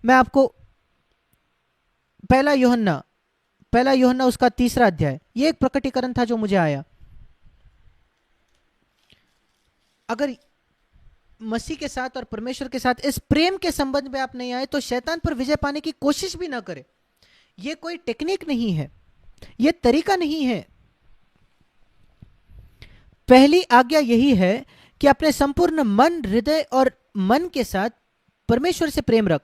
मैं आपको पहला यूहन्ना उसका 3 अध्याय, ये एक प्रकटीकरण था जो मुझे आया। अगर मसीह के साथ और परमेश्वर के साथ इस प्रेम के संबंध में आप नहीं आए तो शैतान पर विजय पाने की कोशिश भी ना करें। यह कोई टेक्निक नहीं है, यह तरीका नहीं है। पहली आज्ञा यही है कि अपने संपूर्ण मन, हृदय और मन के साथ परमेश्वर से प्रेम रख।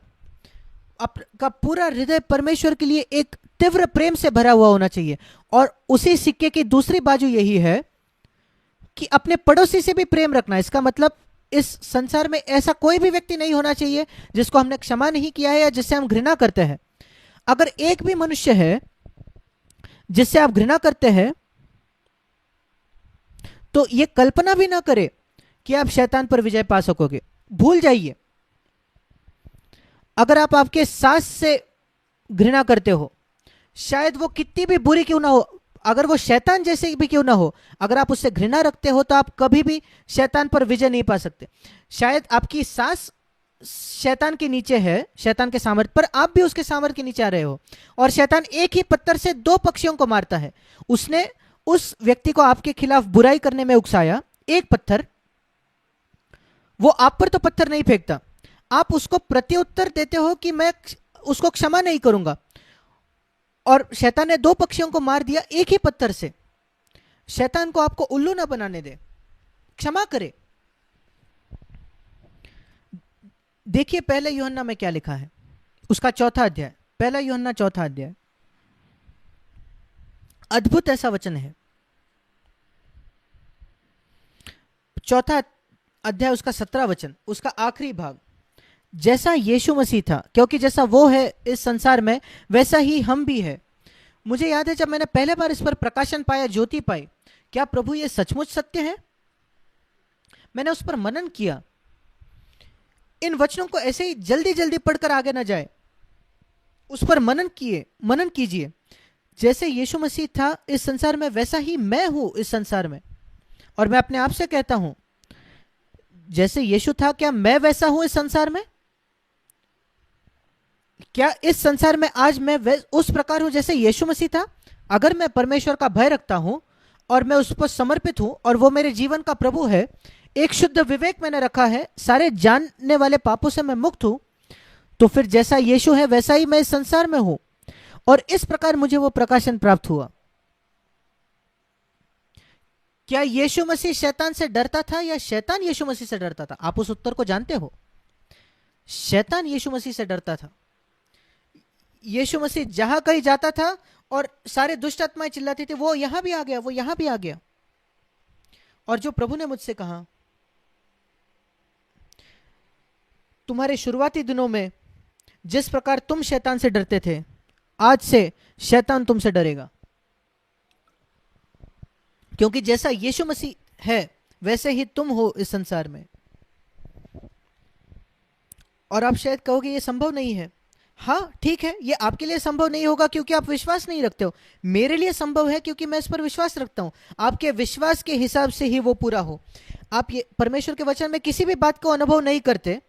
आपका पूरा हृदय परमेश्वर के लिए एक तीव्र प्रेम से भरा हुआ होना चाहिए। और उसी सिक्के की दूसरी बाजू यही है कि अपने पड़ोसी से भी प्रेम रखना। इसका मतलब इस संसार में ऐसा कोई भी व्यक्ति नहीं होना चाहिए जिसको हमने क्षमा नहीं किया है या जिससे हम घृणा करते हैं। अगर एक भी मनुष्य है जिससे आप घृणा करते हैं तो यह कल्पना भी ना करें कि आप शैतान पर विजय पा सकोगे, भूल जाइए। अगर आप आपके सास से घृणा करते हो, शायद वो कितनी भी बुरी क्यों ना हो, अगर वो शैतान जैसे भी क्यों ना हो, अगर आप उससे घृणा रखते हो तो आप कभी भी शैतान पर विजय नहीं पा सकते। शायद आपकी सास शैतान के नीचे है, शैतान के सामर्थ्य पर, आप भी उसके सामर्थ्य के नीचे आ रहे हो। और शैतान एक ही पत्थर से 2 पक्षियों को मारता है। उसने उस व्यक्ति को आपके खिलाफ बुराई करने में उकसाया, एक पत्थर, वो आप पर तो पत्थर नहीं फेंकता, आप उसको प्रत्युत्तर देते हो कि मैं उसको क्षमा नहीं करूंगा। और शैतान ने 2 पक्षियों को मार दिया एक ही पत्थर से। शैतान को आपको उल्लू ना बनाने दे, क्षमा करे। देखिए पहले यूहन्ना में क्या लिखा है, उसका 4 अध्याय, पहला यूहन्ना 4 अध्याय। अद्भुत ऐसा वचन है। 4 अध्याय उसका 17 वचन, उसका आखिरी भाग। जैसा यीशु मसीह था, क्योंकि जैसा वो है इस संसार में वैसा ही हम भी है। मुझे याद है जब मैंने पहले बार इस पर प्रकाशन पाया, ज्योति पाई, क्या प्रभु ये सचमुच सत्य है? मैंने उस पर मनन किया। इन वचनों को ऐसे ही जल्दी जल्दी पढ़कर आगे ना जाए, उस पर मनन कीजिए। जैसे यीशु मसीह था इस संसार में वैसा ही मैं हूं इस संसार में। और मैं अपने आप से कहता हूं, जैसे यीशु था क्या मैं वैसा हूं इस संसार में? क्या इस संसार में आज मैं उस प्रकार हूं जैसे यीशु मसीह था? अगर मैं परमेश्वर का भय रखता हूं और मैं उस पर समर्पित हूं और वो मेरे जीवन का प्रभु है, एक शुद्ध विवेक मैंने रखा है, सारे जानने वाले पापों से मैं मुक्त हूं, तो फिर जैसा यीशु है वैसा ही मैं इस संसार में हूं। और इस प्रकार मुझे वो प्रकाशन प्राप्त हुआ। क्या यीशु मसीह शैतान से डरता था या शैतान यीशु मसीह से डरता था? आप उस उत्तर को जानते हो। शैतान यीशु मसीह से डरता था। यीशु मसीह जहां कहीं जाता था और सारे दुष्ट आत्माएं चिल्लाती थी, वो यहां भी आ गया, वो यहां भी आ गया। और जो प्रभु ने मुझसे कहा, तुम्हारे शुरुआती दिनों में जिस प्रकार तुम शैतान से डरते थे, आज से शैतान तुमसे डरेगा। क्योंकि जैसा यीशु मसीह है वैसे ही तुम हो इस संसार में। और आप शायद कहोगे ये संभव नहीं है। हाँ ठीक है, ये आपके लिए संभव नहीं होगा क्योंकि आप विश्वास नहीं रखते हो। मेरे लिए संभव है क्योंकि मैं इस पर विश्वास रखता हूं। आपके विश्वास के हिसाब से ही वो पूरा हो। आप ये परमेश्वर के वचन में किसी भी बात को अनुभव नहीं करते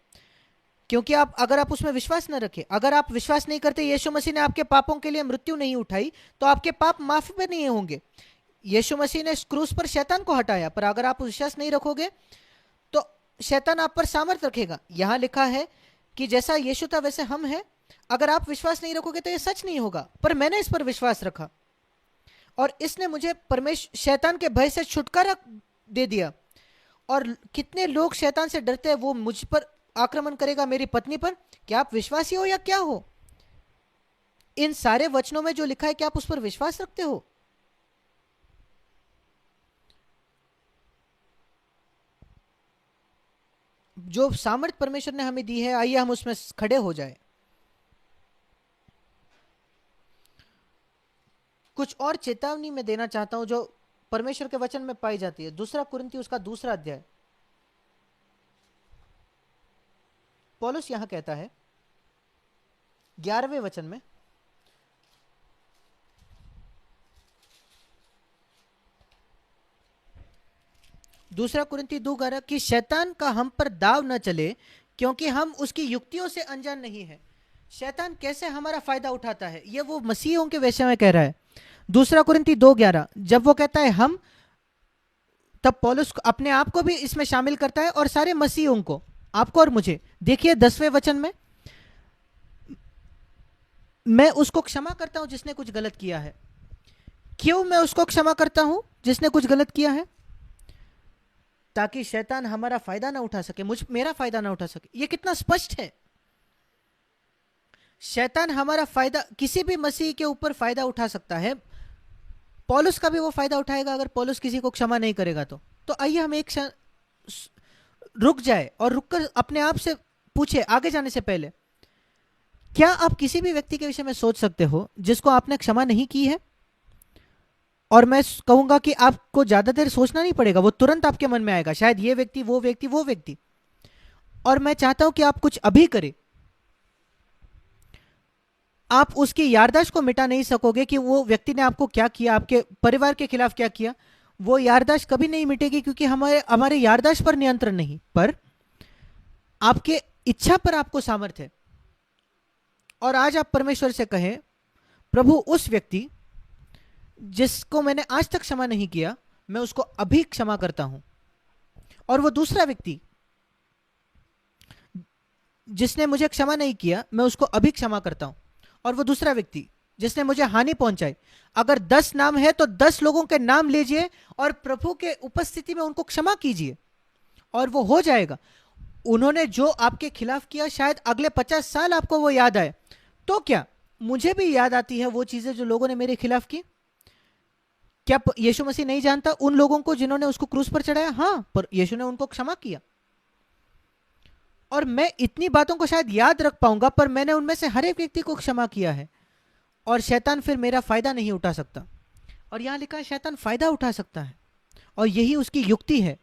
क्योंकि अगर आप उसमें विश्वास न रखें, अगर आप विश्वास नहीं करते यीशु मसीह ने आपके पापों के लिए मृत्यु नहीं उठाई, तो आपके पाप माफ भी नहीं होंगे। यीशु मसीह ने क्रूस पर शैतान को हटाया, पर अगर आप विश्वास नहीं रखोगे तो शैतान आप पर सामर्थ रखेगा। यहां लिखा है कि जैसा यीशु था वैसे हम हैं। अगर आप विश्वास नहीं रखोगे तो यह सच नहीं होगा, पर मैंने इस पर विश्वास रखा और इसने मुझे परमेश्वर शैतान के भय से छुटकारा दे दिया। और कितने लोग शैतान से डरते हैं, वो मुझ पर आक्रमण करेगा, मेरी पत्नी पर। क्या आप विश्वासी हो या क्या हो? इन सारे वचनों में जो लिखा है, क्या आप उस पर विश्वास रखते हो? जो सामर्थ परमेश्वर ने हमें दी है, आइए हम उसमें खड़े हो जाए। कुछ और चेतावनी मैं देना चाहता हूं जो परमेश्वर के वचन में पाई जाती है। 2 कुरिन्थी उसका 2 अध्याय, पौलुस यहां कहता है 11वें वचन में, दूसरा कुरिन्थी 2:11 कि शैतान का हम पर दाव न चले क्योंकि हम उसकी युक्तियों से अनजान नहीं है। शैतान कैसे हमारा फायदा उठाता है, ये वो मसीहों के विषय में कह रहा है। दूसरा कुरिन्थी 2:11, जब वो कहता है हम, तब पौलुस अपने आप को भी इसमें शामिल करता है और सारे मसीहों को, आपको और मुझे। देखिए 10वें वचन में, मैं उसको क्षमा करता हूं जिसने कुछ गलत किया है। क्यों मैं उसको क्षमा करता हूं जिसने कुछ गलत किया है? ताकि शैतान हमारा फायदा ना उठा सके, मेरा फायदा ना उठा सके। ये कितना स्पष्ट है। शैतान हमारा फायदा, किसी भी मसीह के ऊपर फायदा उठा सकता है। पौलुस का भी वो फायदा उठाएगा अगर पौलुस किसी को क्षमा नहीं करेगा तो आइए हम एक रुक जाए और रुककर अपने आप से पूछे, आगे जाने से पहले, क्या आप किसी भी व्यक्ति के विषय में सोच सकते हो जिसको आपने क्षमा नहीं की है? और मैं कहूंगा कि आपको ज्यादा देर सोचना नहीं पड़ेगा, वो तुरंत आपके मन में आएगा, शायद ये व्यक्ति, वो व्यक्ति, वो व्यक्ति। और मैं चाहता हूं कि आप कुछ अभी करें। आप उसकी याददाश्त को मिटा नहीं सकोगे कि वो व्यक्ति ने आपको क्या किया, आपके परिवार के खिलाफ क्या किया। वो याददाश्त कभी नहीं मिटेगी, क्योंकि हमारे याददाश्त पर नियंत्रण नहीं, पर आपके इच्छा पर आपको सामर्थ्य है। और आज आप परमेश्वर से कहें, प्रभु उस व्यक्ति जिसको मैंने आज तक क्षमा नहीं किया, मैं उसको अभी क्षमा करता हूं। और वो दूसरा व्यक्ति जिसने मुझे क्षमा नहीं किया, मैं उसको अभी क्षमा करता हूं। और वो दूसरा व्यक्ति जिसने मुझे हानि पहुंचाई, अगर 10 नाम है तो 10 लोगों के नाम लीजिए और प्रभु के उपस्थिति में उनको क्षमा कीजिए, और वो हो जाएगा। उन्होंने जो आपके खिलाफ किया, शायद अगले 50 साल आपको वो याद आए। तो क्या मुझे भी याद आती है वो चीजें जो लोगों ने मेरे खिलाफ की? क्या यीशु मसीह नहीं जानता उन लोगों को जिन्होंने उसको क्रूस पर चढ़ाया? हाँ, पर यीशु ने उनको क्षमा किया। और मैं इतनी बातों को शायद याद रख पाऊंगा, पर मैंने उनमें से हर एक व्यक्ति को क्षमा किया है। और शैतान फिर मेरा फायदा नहीं उठा सकता। और यहां लिखा है शैतान फायदा उठा सकता है, और यही उसकी युक्ति है।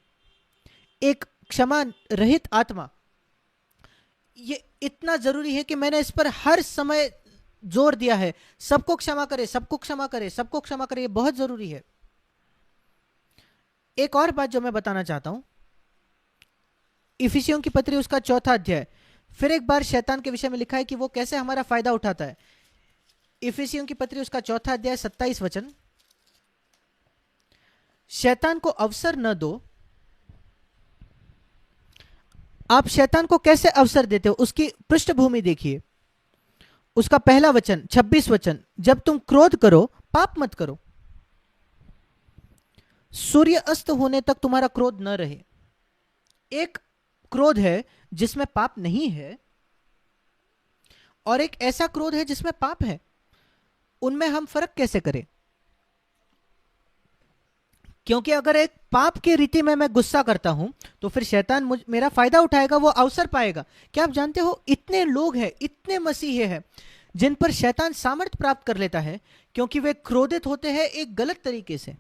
एक क्षमा रहित आत्मा, ये इतना जरूरी है कि मैंने इस पर हर समय जोर दिया है। सबको क्षमा करे, सबको क्षमा करे, सबको क्षमा करे, ये बहुत जरूरी है। एक और बात जो मैं बताना चाहता हूं, इफिसियों की पत्री उसका 4था अध्याय, फिर एक बार शैतान के विषय में लिखा है कि वो कैसे हमारा फायदा उठाता है। इफिसियों की पत्री उसका 4था अध्याय 27 वचन, शैतान को अवसर न दो। आप शैतान को कैसे अवसर देते हो, उसकी पृष्ठभूमि देखिए। उसका पहला वचन 26 वचन, जब तुम क्रोध करो पाप मत करो, सूर्य अस्त होने तक तुम्हारा क्रोध न रहे। एक क्रोध है जिसमें पाप नहीं है, और एक ऐसा क्रोध है जिसमें पाप है। उनमें हम फर्क कैसे करें? क्योंकि अगर एक पाप की रीति में मैं गुस्सा करता हूं तो फिर शैतान मेरा फायदा उठाएगा, वो अवसर पाएगा। क्या आप जानते हो, इतने लोग हैं, इतने मसीहे हैं जिन पर शैतान सामर्थ्य प्राप्त कर लेता है, क्योंकि वे क्रोधित होते हैं एक गलत तरीके से।